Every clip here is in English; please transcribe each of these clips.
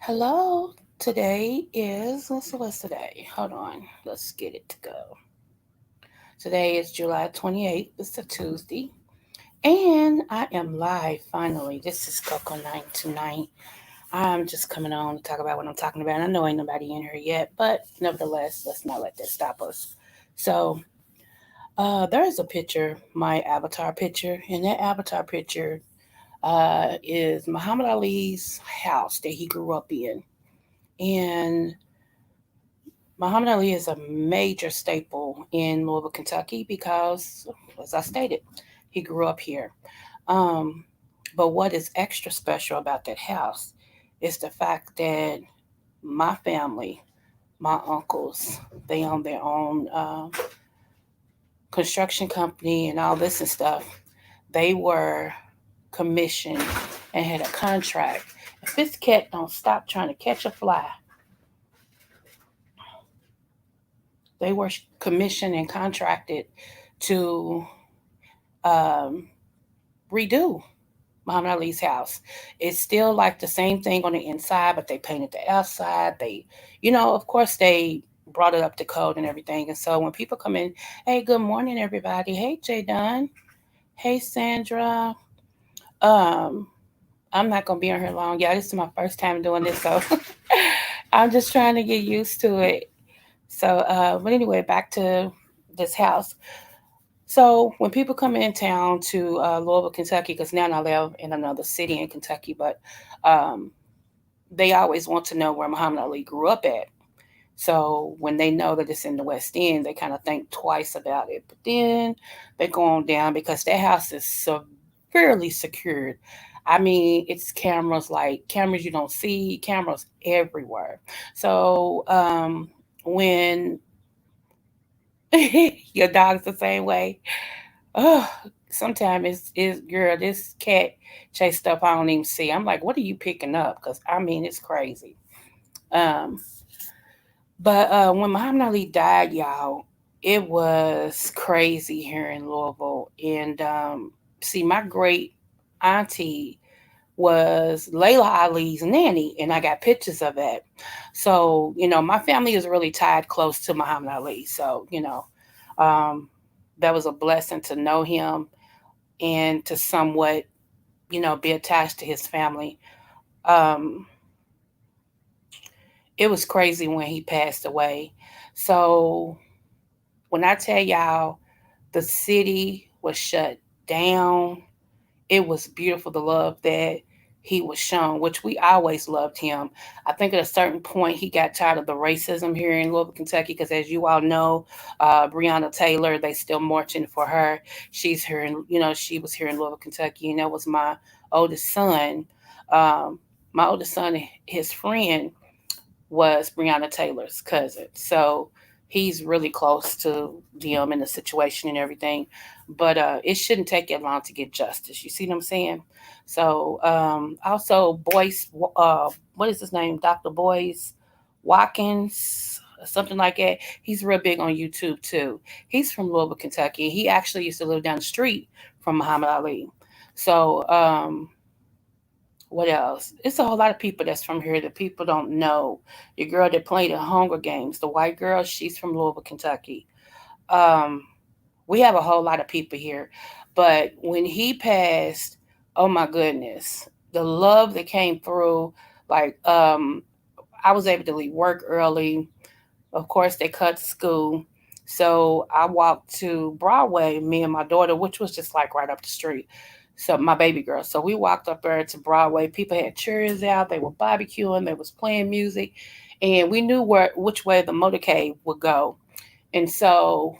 Hello. Today is what's today? Hold on. Let's get it to go. Today is July 28th. It's a Tuesday. And I am live finally. This is Coco929. I'm just coming on to talk about what I'm talking about. I know ain't nobody in here yet, but nevertheless, let's not let that stop us. So there is a picture, my avatar picture, and that avatar picture is Muhammad Ali's house that he grew up in. And Muhammad Ali is a major staple in Louisville, Kentucky because, as I stated, he grew up here. Um, but what is extra special about that house is the fact that my family, my uncles, they own their own construction company and all this and stuff. They were commissioned and had a contract. If this cat don't stop trying to catch a fly, they were commissioned and contracted to um, redo Muhammad Ali's house. It's still like the same thing on the inside, but they painted the outside. Of course, they brought it up to code and everything. And so when people come in, hey, good morning, everybody. Hey, Jay Dunn. Hey, Sandra. Um, I'm not gonna be on here long, y'all. This is my first time doing this, so I'm just trying to get used to it. But anyway, back to this house. So when people come in town to Louisville, Kentucky, because now I live in another city in Kentucky, but um, they always want to know where Muhammad Ali grew up at. So when they know that it's in the West End, they kind of think twice about it. But then they go on down because their house is severely secured. I mean, it's cameras like cameras you don't see, cameras everywhere. So when your dog's the same way. Oh, sometimes it's girl, this cat chase stuff I don't even see. I'm like, what are you picking up? Because I mean, it's crazy. Um, but when Muhammad Ali died, y'all, it was crazy here in Louisville. And see, my great auntie was Layla Ali's nanny, and I got pictures of that. So, my family is really tied close to Muhammad Ali. So, um, that was a blessing to know him and to somewhat, be attached to his family. Um, it was crazy when he passed away. So when I tell y'all the city was shut down, it was beautiful the love that he was shown, which we always loved him. I think at a certain point he got tired of the racism here in Louisville, Kentucky, because as you all know, Breonna Taylor, they still marching for her. She's here in, she was here in Louisville, Kentucky, and that was oldest son. Um, my oldest son, his friend was Breonna Taylor's cousin. So he's really close to them and the situation and everything. But it shouldn't take that long to get justice. You see what I'm saying? So also Boyce, what is his name? Dr. Boyce Watkins, something like that. He's real big on YouTube too. He's from Louisville, Kentucky. He actually used to live down the street from Muhammad Ali. So what else? It's a whole lot of people that's from here that people don't know. Your girl that played in Hunger Games, the white girl, she's from Louisville, Kentucky. Um, we have a whole lot of people here. But when he passed, oh my goodness, the love that came through, like I was able to leave work early. Of course, they cut school. So I walked to Broadway, me and my daughter, which was just like right up the street. So my baby girl. So we walked up there to Broadway. People had chairs out. They were barbecuing. They was playing music, and we knew which way the motorcade would go. And so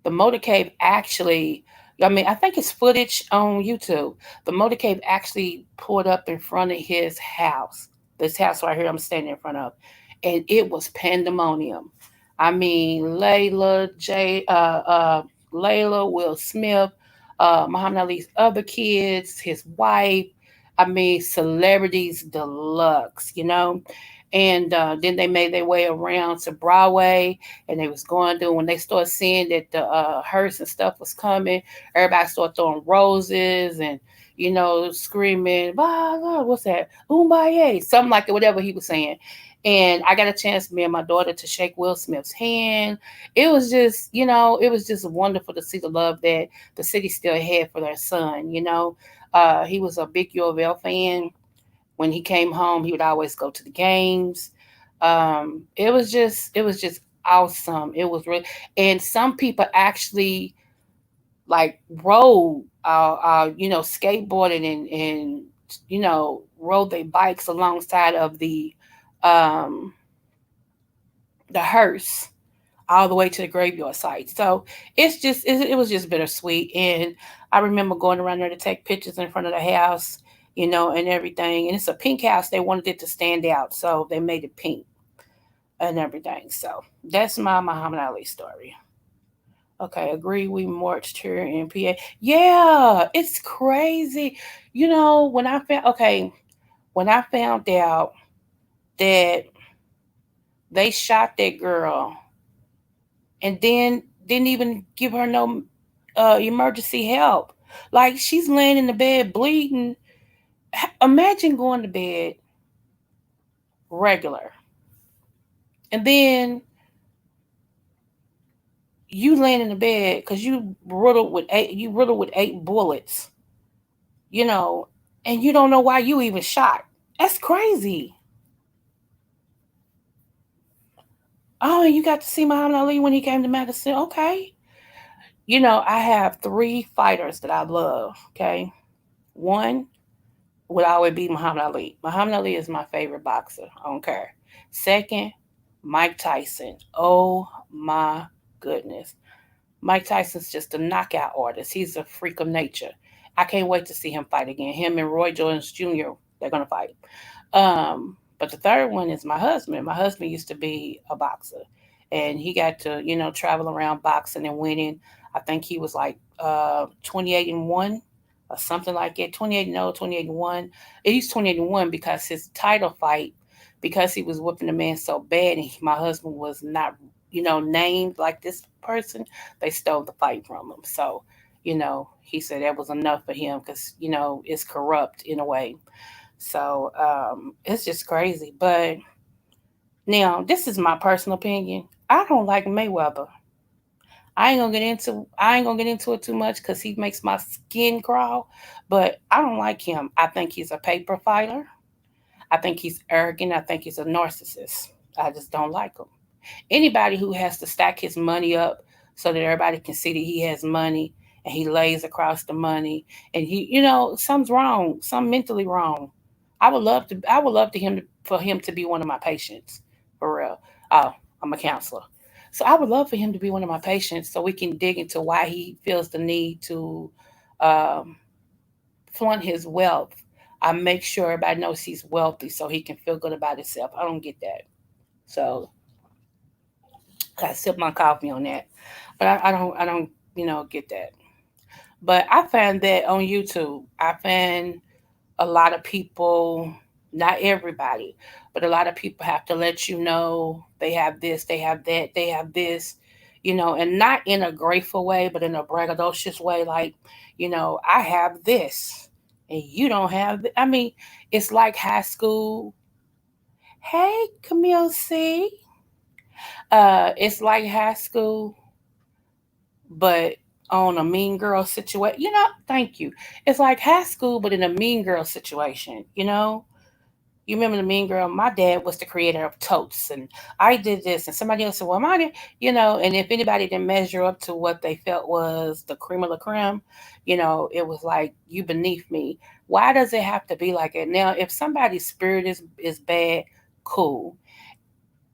the motorcade actually, I mean, I think it's footage on YouTube. The motorcade actually pulled up in front of his house. This house right here, I'm standing in front of, and it was pandemonium. I mean, Layla, Will Smith, Muhammad Ali's other kids, his wife. I mean, celebrities deluxe, And then they made their way around to Broadway, and they was going through. When they started seeing that the hearse and stuff was coming, everybody started throwing roses and screaming, blah, blah, what's that? Umbaye, something like it, whatever he was saying. And I got a chance, me and my daughter, to shake Will Smith's hand. It was just, it was just wonderful to see the love that the city still had for their son. He was a big U of L fan. When he came home, he would always go to the games. It was just awesome. It was really, and some people actually like rode, skateboarded and rode their bikes alongside of the hearse all the way to the graveyard site. So it was just bittersweet. And I remember going around there to take pictures in front of the house, and everything. And it's a pink house. They wanted it to stand out, so they made it pink and everything. So that's my Muhammad Ali story. Okay, agree. We marched here in PA. Yeah, it's crazy. When I found out that they shot that girl and then didn't even give her no emergency help. Like, she's laying in the bed bleeding. Imagine going to bed regular, and then you laying in the bed because you riddled with eight bullets, you know, and you don't know why you even shot. That's crazy. Oh, and you got to see Muhammad Ali when he came to Madison. Okay. I have three fighters that I love. Okay. One would always be Muhammad Ali. Muhammad Ali is my favorite boxer. I don't care. Second, Mike Tyson. Oh my goodness. Mike Tyson's just a knockout artist. He's a freak of nature. I can't wait to see him fight again. Him and Roy Jones Jr., they're going to fight. But the third one is my husband. My husband used to be a boxer, and he got to travel around boxing and winning. I think he was like 28-1 or something like that. 28-0, 28-1. He's 28-1 because his title fight, because he was whooping the man so bad, and my husband was not named like this person. They stole the fight from him. So he said that was enough for him because it's corrupt in a way. So it's just crazy. But now, this is my personal opinion. I don't like Mayweather. I ain't gonna get into it too much because he makes my skin crawl. But I don't like him. I think he's a paper fighter. I think he's arrogant. I think he's a narcissist. I just don't like him. Anybody who has to stack his money up so that everybody can see that he has money, and he lays across the money, and something's wrong, something mentally wrong. For him to be one of my patients, for real. Oh, I'm a counselor. So I would love for him to be one of my patients so we can dig into why he feels the need to um, flaunt his wealth. I make sure everybody knows he's wealthy so he can feel good about himself. I don't get that. So I sip my coffee on that. But I don't get that. But I found that on YouTube. I found a lot of people, not everybody, but a lot of people have to let you know they have this, they have that, they have this, and not in a grateful way, but in a braggadocious way. Like, I have this and you don't have I mean, it's like high school. Hey, Camille C. It's like high school, but on a mean girl situation. Thank you. It's like high school, but in a mean girl situation. You remember the mean girl? My dad was the creator of totes, and I did this, and somebody else said, well, mine, and if anybody didn't measure up to what they felt was the cream of the creme, it was like, you beneath me. Why does it have to be like it? Now, if somebody's spirit is bad, cool.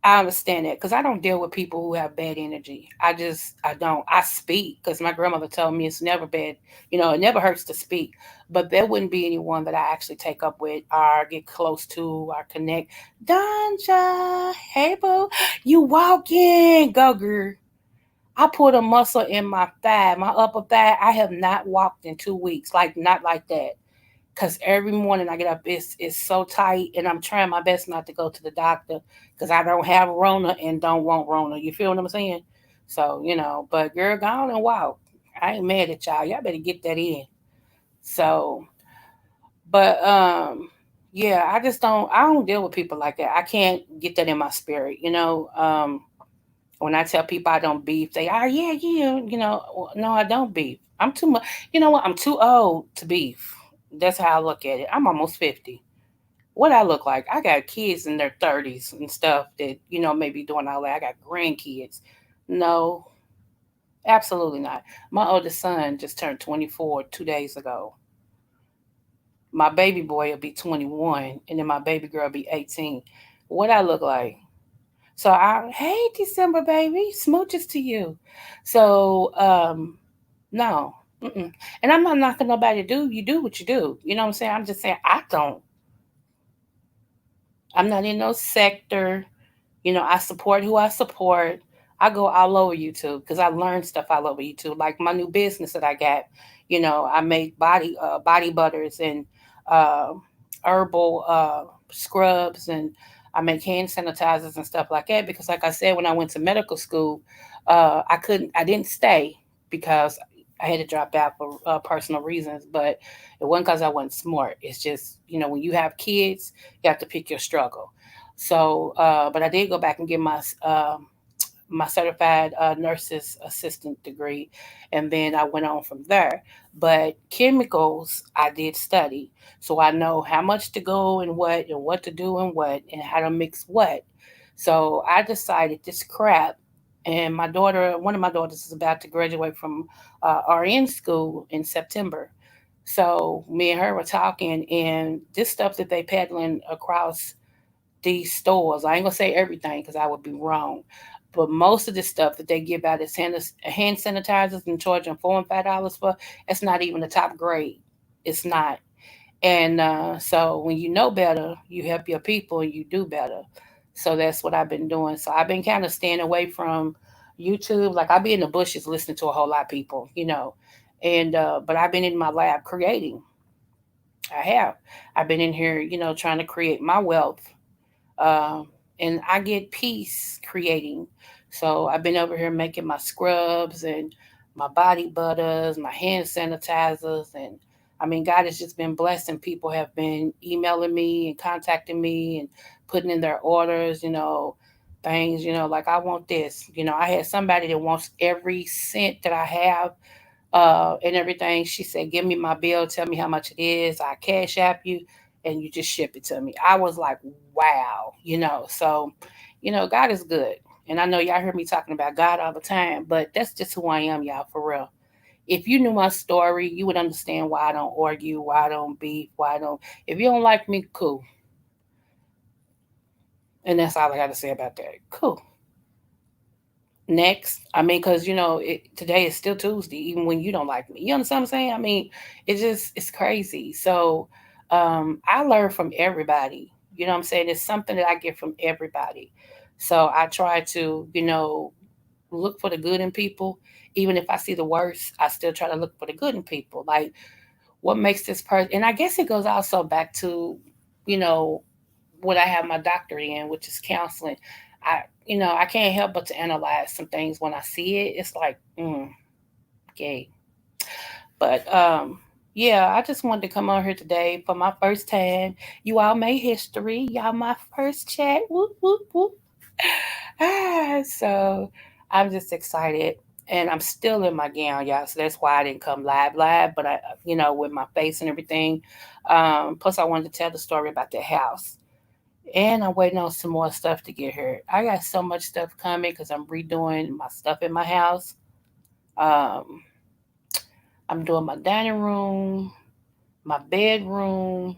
I understand that because I don't deal with people who have bad energy. I don't. I speak because my grandmother told me it's never bad. It never hurts to speak. But there wouldn't be anyone that I actually take up with or get close to or connect. Danja, hey boo, you walking, go girl. I put a muscle in my thigh, my upper thigh. I have not walked in 2 weeks, like not like that. Cause every morning I get up, it's so tight, and I'm trying my best not to go to the doctor, cause I don't have Rona and don't want Rona. You feel what I'm saying? So but girl, go on and walk. I ain't mad at y'all. Y'all better get that in. So, but yeah, I don't deal with people like that. I can't get that in my spirit. When I tell people I don't beef, they are, yeah, yeah, well, no, I don't beef. I'm too much. You know what? I'm too old to beef. That's how I look at it. I'm almost 50. What I look like? I got kids in their 30s and stuff that maybe doing all that. I got grandkids. No, absolutely not. My oldest son just turned 24 2 days ago. My baby boy will be 21, and then my baby girl will be 18. What I look like? So hey, December baby, smooches to you. So no, mm-mm. And I'm not knocking nobody to do. You do what you do. You know what I'm saying? I'm just saying I don't. I'm not in no sector. I support who I support. I go all over YouTube because I learn stuff all over YouTube. Like my new business that I got, I make body butters and uh, herbal scrubs, and I make hand sanitizers and stuff like that. Because, like I said, when I went to medical school, I didn't stay because I had to drop out for personal reasons. But it wasn't because I wasn't smart. It's just when you have kids, you have to pick your struggle. So, but I did go back and get my certified nurse's assistant degree, and then I went on from there. But chemicals, I did study, so I know how much to go and what to do and what, and how to mix what. So I decided this crap, and one of my daughters is about to graduate from RN school in September. So me and her were talking, and this stuff that they peddling across these stores. I ain't gonna say everything because I would be wrong, but most of the stuff that they give out as hand sanitizers and charging $4 and $5 for, it's not even the top grade. It's not. And so when you know better, you help your people and you do better. So that's what I've been doing. So I've been kind of staying away from YouTube. Like I'll be in the bushes listening to a whole lot of people. And but I've been in my lab creating. I have. I've been in here, trying to create my wealth, um, and I get peace creating. So I've been over here making my scrubs and my body butters, my hand sanitizers, and I mean, God has just been blessing. People have been emailing me and contacting me and putting in their orders, things, like I want this. I had somebody that wants every cent that I have and everything. She said, "Give me my bill, tell me how much it is. I cash app you, and you just ship it to me." I was like, "Wow." So, God is good, and I know y'all hear me talking about God all the time, but that's just who I am, y'all, for real. If you knew my story, you would understand why I don't argue, why I don't beef, why I don't. If you don't like me, cool, and that's all I got to say about that. Cool. Next, I mean, because today is still Tuesday, even when you don't like me. You understand what I'm saying? I mean, it's crazy. So, I learn from everybody. You know what I'm saying? It's something that I get from everybody. So I try to, look for the good in people. Even if I see the worst, I still try to look for the good in people. Like, what makes this person? And I guess it goes also back to, you know, what I have my doctorate in, which is counseling. I can't help but to analyze some things when I see it. It's like, okay. But yeah, I just wanted to come on here today for my first time. You all made history. Y'all my first chat. Whoop, whoop, whoop. So I'm just excited. And I'm still in my gown, y'all. So that's why I didn't come live, but with my face and everything. Plus I wanted to tell the story about the house. And I'm waiting on some more stuff to get here. I got so much stuff coming because I'm redoing my stuff in my house. Um, I'm doing my dining room, my bedroom.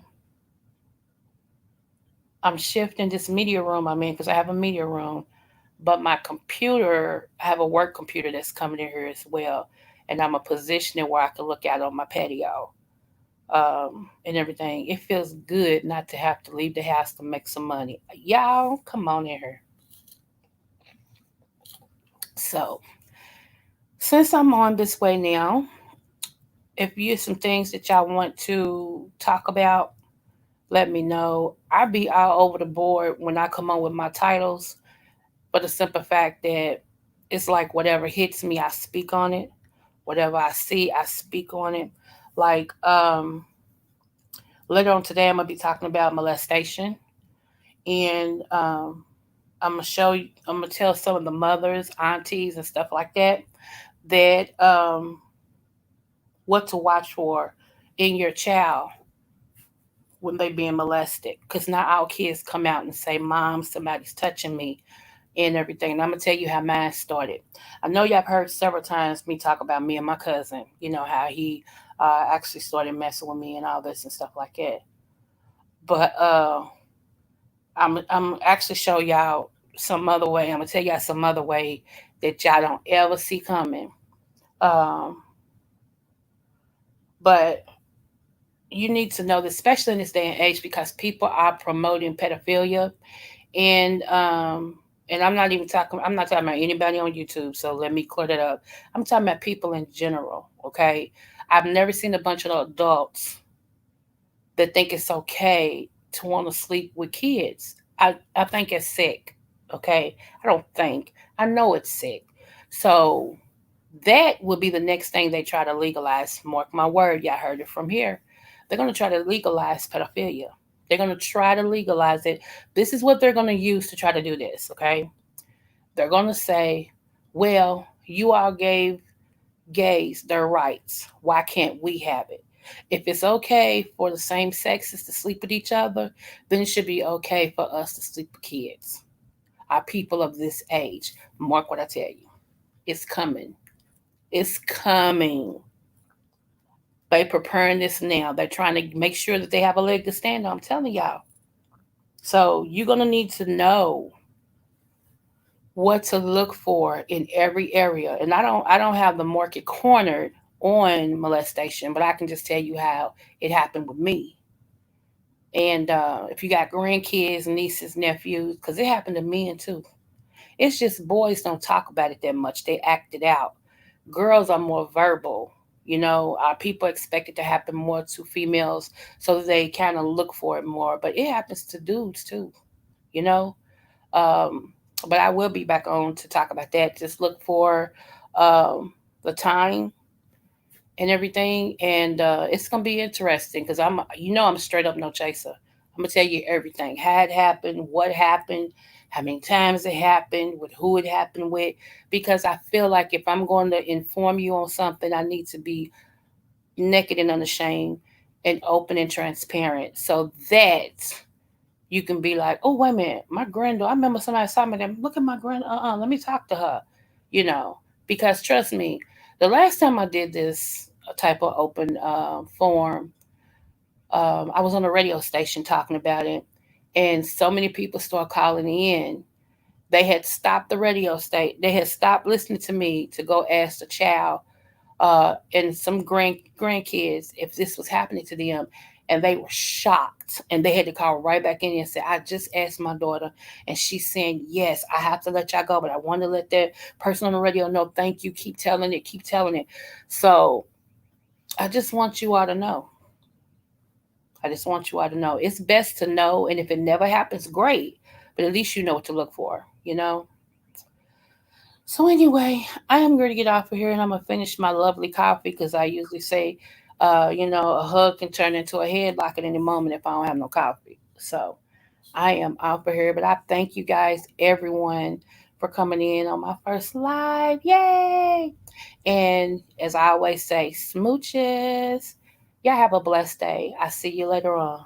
I'm shifting this media room I'm in because I have a media room. But my computer, I have a work computer that's coming in here as well. And I'm a position it where I can look out on my patio and everything. It feels good not to have to leave the house to make some money. Y'all, come on in here. So, since I'm on this way now, if you some things that y'all want to talk about, let me know. I be all over the board when I come on with my titles, for the simple fact that it's like whatever hits me, I speak on it. Whatever I see, I speak on it. Like later on today, I'm gonna be talking about molestation, and I'm gonna show you. I'm gonna tell some of the mothers, aunties, and stuff like that that what to watch for in your child when they being molested. Because not all kids come out and say, "Mom, somebody's touching me," and everything. And I'm gonna tell you how mine started. I know y'all have heard several times me talk about me and my cousin. You know how he actually started messing with me and all this and stuff like that. But I'm actually show y'all some other way. I'm gonna tell y'all some other way that y'all don't ever see coming. Um, but you need to know this, especially in this day and age, because people are promoting pedophilia, and I'm not even talking. I'm not talking about anybody on YouTube. So let me clear that up. I'm talking about people in general. Okay, I've never seen a bunch of adults that think it's okay to want to sleep with kids. I think it's sick. Okay, I don't think. I know it's sick. So that would be the next thing they try to legalize. Mark my word, y'all heard it from here. They're going to try to legalize pedophilia. They're going to try to legalize it. This is what they're going to use to try to do this, okay? They're going to say, well, you all gave gays their rights. Why can't we have it? If it's okay for the same sexes to sleep with each other, then it should be okay for us to sleep with kids. Our people of this age. Mark what I tell you. It's coming. It's coming. They preparing this now. They're trying to make sure that they have a leg to stand on. I'm telling y'all. So you're gonna need to know what to look for in every area. And I don't have the market cornered on molestation, but I can just tell you how it happened with me. And if you got grandkids, nieces, nephews, because it happened to men too. It's just boys don't talk about it that much. They act it out. Girls are more verbal. You know, people expect it to happen more to females, so they kind of look for it more. But it happens to dudes too. You know, um, but I will be back on to talk about that. Just look for um, the time and everything, and it's gonna be interesting because I'm straight up no chaser. I'm gonna tell you everything, how it happened, what happened, how many times it happened, with who it happened with, because I feel like if I'm going to inform you on something, I need to be naked and unashamed and open and transparent, so that you can be like, oh wait a minute, my granddaughter. I remember somebody saw me there. Look at my grand. Let me talk to her. You know, because trust me, the last time I did this type of open forum, I was on a radio station talking about it, and so many people started calling in. They had stopped the radio state. They had stopped listening to me to go ask the child and some grandkids if this was happening to them, and they were shocked, and they had to call right back in and say, "I just asked my daughter, and she's saying yes. I have to let y'all go, but I want to let that person on the radio know. Thank you. Keep telling it. Keep telling it." So I just want you all to know. I just want you all to know. It's best to know, and if it never happens, great. But at least you know what to look for. You know. So anyway, I am going to get off of here and I'm gonna finish my lovely coffee because I usually say, a hug can turn into a headlock at any moment if I don't have no coffee. So I am off of here, but I thank you guys, everyone, for coming in on my first live. Yay! And as I always say, smooches. Y'all have a blessed day. I see you later on.